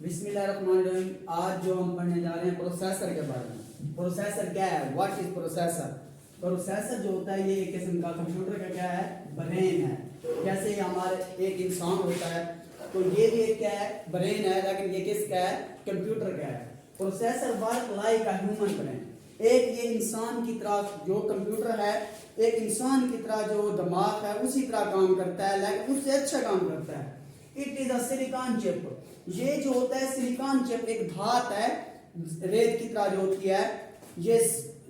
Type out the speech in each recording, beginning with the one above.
بسم اللہ الرحمن الرحیم. آج جو ہم پڑھنے جا رہے ہیں پروسیسر کے بارے میں. پروسیسر کیا ہے؟ What is processor? پروسیسر جو ہوتا ہے یہ ایک قسم کا کمپیوٹر کا کیا ہے؟ برین ہے. جیسے یہ ہمارے ایک انسان ہوتا ہے تو یہ بھی ایک کیا ہے؟ برین ہے. لیکن یہ کس کا ہے؟ کمپیوٹر کا ہے. Processor work like a human brain. ایک یہ انسان کی طرح جو کمپیوٹر ہے ایک انسان کی طرح جو دماغ ہے اسی طرح کام کرتا ہے لیکن اس سے اچھا کام کرتا ہے. اٹ از اے سلیکان چپ. یہ جو ہوتا ہے سلیکان چپ ایک دھات ہے ریت کی طرح جو ہوتی ہے. یہ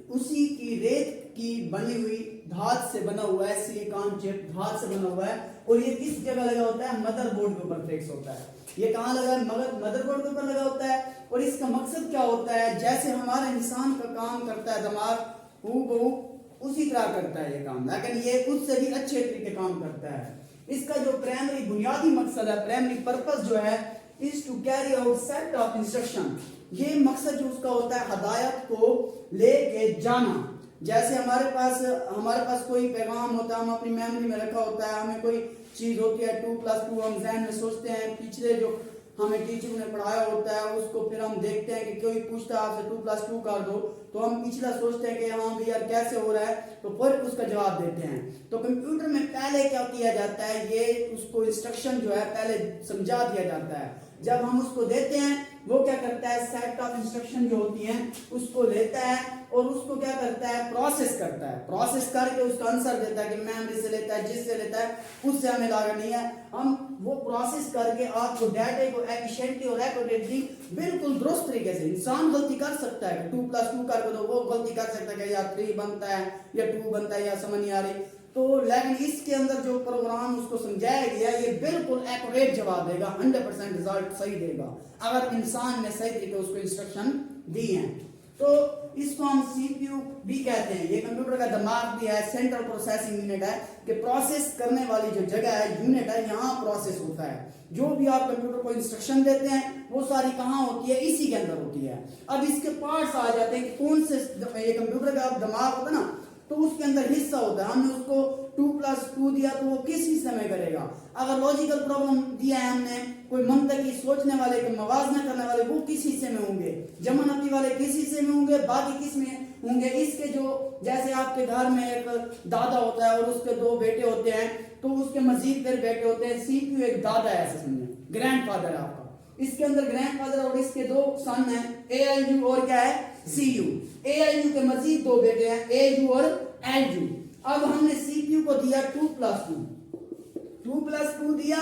اسی کی ریت کی بنی ہوئی دھات سے بنا ہوا ہے. سلیکان چپ دھات سے بنا ہوا ہے اور یہ کس جگہ لگا ہوتا ہے؟ مدر بورڈ کے اوپر فکس ہوتا ہے. یہ کہاں لگا ہے؟ مدر بورڈ کے اوپر لگا ہوتا ہے. اور اس کا مقصد کیا ہوتا ہے؟ جیسے ہمارا انسان کا کام کرتا ہے دماغ وہ اسی طرح کرتا ہے یہ کام, لیکن یہ اس سے بھی اچھے طریقے کام کرتا ہے. اس کا جو پرائمری بنیادی مقصد ہے, پرائمری پرپس جو ہے is to carry out set of instruction. یہ مقصد جو اس کا ہوتا ہے ہدایت کو لے کے جانا. جیسے ہمارے پاس کوئی پیغام ہوتا ہے, ہم اپنی میموری میں رکھا ہوتا ہے, ہمیں کوئی چیز ہوتی ہے 2+2 ہم ذہن میں سوچتے ہیں, پچھلے جو ہمیں ٹیچر نے پڑھایا ہوتا ہے اس کو پھر ہم دیکھتے ہیں کہ کوئی پوچھتا ہے آپ سے 2+2 کر دو تو ہم پچھلا سوچتے ہیں کہ ہاں بھی یار کیسے ہو رہا ہے تو پھر اس کا جواب دیتے ہیں. تو کمپیوٹر میں پہلے کیا کیا جاتا ہے, یہ اس کو انسٹرکشن جو ہے پہلے سمجھا دیا جاتا ہے. جب ہم اس کو دیتے ہیں وہ کیا کرتا ہے, سیٹ آف انسٹرکشن جو ہوتی ہیں اس کو لیتا ہے اور اس کو کیا کرتا ہے, پروسیس کرتا ہے. پروسیس کر کے اس کا آنسر دیتا ہے کہ میموری سے لیتا ہے, جس سے لیتا ہے اس سے ہمیں لاگت نہیں ہے. ہم وہ پروسیس کر کے آپ کو ڈیٹا کو ایفیشینٹلی اور ایکوریٹلی بالکل درست طریقے سے, انسان غلطی کر سکتا ہے کہ 2+2 کر دو, وہ غلطی کر سکتا ہے کہ یا 3 بنتا ہے یا 2 بنتا ہے یا سمجھ نہیں آ رہی تو, لیکن اس کے اندر جو پروگرام اس کو سمجھایا گیا یہ بالکل ایکوریٹ جواب دے گا, 100% رزلٹ صحیح دے گا اگر انسان نے صحیح طریقے اس کو انسٹرکشن دی ہیں. تو اس کو ہم سی پی یو بھی کہتے ہیں. یہ کمپیوٹر کا دماغ بھی ہے, سینٹرل پروسیسنگ یونٹ ہے کہ پروسیس کرنے والی جو جگہ ہے یونٹ ہے, یہاں پروسیس ہوتا ہے. جو بھی آپ کمپیوٹر کو انسٹرکشن دیتے ہیں وہ ساری کہاں ہوتی ہے؟ اسی کے اندر ہوتی ہے. اب اس کے پارٹس آ جاتے ہیں کہ کون سے, یہ کمپیوٹر کا دماغ ہوتا ہے نا تو اس کے اندر حصہ ہوتا ہے. ہم نے اس کو 2+2 دیا تو وہ کس حصے میں کرے گا. اگر لاجیکل پرابلم دیا ہے ہم نے, کوئی منطقی سوچنے والے کے موازنہ کرنے والے وہ کس حصے میں ہوں گے, جمع نفی والے کس حصے میں ہوں گے, باقی کس میں ہوں گے. اس کے جو جیسے آپ کے گھر میں ایک دادا ہوتا ہے اور اس کے 2 بیٹے ہوتے ہیں تو اس کے مزید پھر بیٹے ہوتے ہیں. سی پی یو ایک دادا ہے, ایسے سمجھیں گرینڈ فادر ہے آپ کا. اس کے اندر گرینڈ فادر اور اس کے 2 سن ہیں, اے ایل یو اور کیا ہے, سی یو. اے ایل یو کے مزید 2 بیٹے ہیں, اے یو اور ایل یو. اب ہم نے سی پی یو کو دیا 2+2 دیا.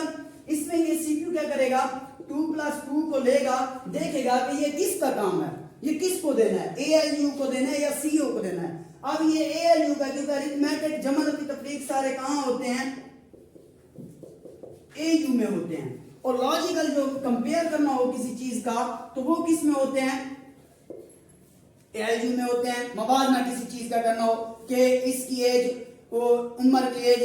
اس میں یہ سی پی یو کیا کرے گا, 2+2 کو لے گا, دیکھے گا کہ یہ کس کا کام ہے, یہ کس کو دینا ہے, اے ایل یو کو دینا ہے یا سی یو کو دینا ہے. اب یہ اے ایل یو کا کیونکہ ارتھمیٹک جمع نفی تفریق سارے کہاں ہوتے ہیں, اے یو میں ہوتے ہیں. اور لاجیکل جو کمپیئر کرنا ہو کسی چیز کا تو وہ کس میں ہوتے ہیں, اے ایل یو میں ہوتے ہیں. موازنہ کسی چیز کا کرنا ہو کہ اس کی ایج عمر کی ایج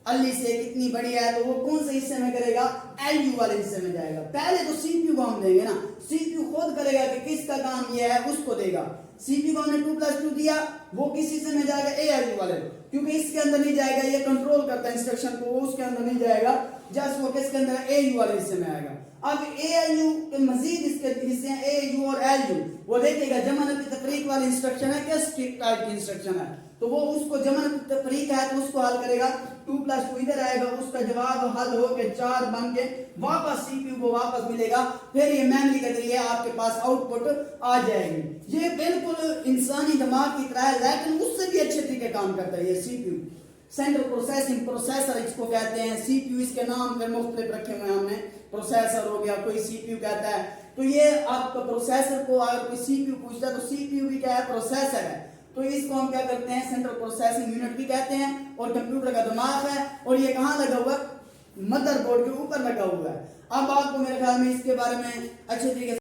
علی سے کتنی بڑی ہے تو وہ کون سے حصے میں کرے گا, ایل یو والے حصے میں جائے گا. پہلے تو سی پی یو کو ہم دیں گے نا, سی پی یو خود کرے گا کہ کس کا کام یہ ہے اس کو دے گا. سی پی یو کو ہم نے 2+2 دیا, وہ کس حصے میں جائے گا, اے ایل یو والے, کیونکہ اس کے اندر نہیں جائے گا, یہ کنٹرول کرتا ہے انسٹرکشن کو, وہ اس کے اندر نہیں جائے گا, جس وہ کس کے اندر اے یو والے حصے میں آئے گا. اب اے ایل یو کے مزید اس کے حصے ہیں اے یو اور ایل یو, وہ دیکھے گا جمع نفی تفریق والی انسٹرکشن ہے کس ٹائپ کی انسٹرکشن ہے تو وہ اس کو جمع نفی تفریق ہے تو اس کو حل کرے گا. 2+2 ادھر آئے گا, اس کا جواب حل ہو کے 4 بن کے واپس سی پی یو کو واپس ملے گا. پھر یہ میموری کے ذریعے آپ کے پاس آؤٹ پٹ آ جائے گی. یہ بالکل انسانی دماغ کی طرح ہے لیکن اس سے بھی اچھے طریقے کام کرتا ہے یہ C P U. Central processing processor اس کو کہتے ہیں. سی پی یو اس کے نام پہ مختلف رکھے ہوئے ہیں ہم نے, پروسیسر ہو گیا, کوئی سی پی یو کہتا ہے. تو یہ آپ کا پروسیسر کو اگر کوئی سی پی یو پوچھتا ہے تو سی پی یو بھی کیا ہے, پروسیسر ہے. تو اس کو ہم کیا کرتے ہیں, سینٹرل پروسیسنگ یونٹ بھی کہتے ہیں. اور کمپیوٹر کا دماغ ہے اور یہ کہاں لگا ہوا ہے, مدر بورڈ کے اوپر لگا ہوا ہے. اب آپ کو میرے خیال میں اس کے بارے میں اچھے طریقے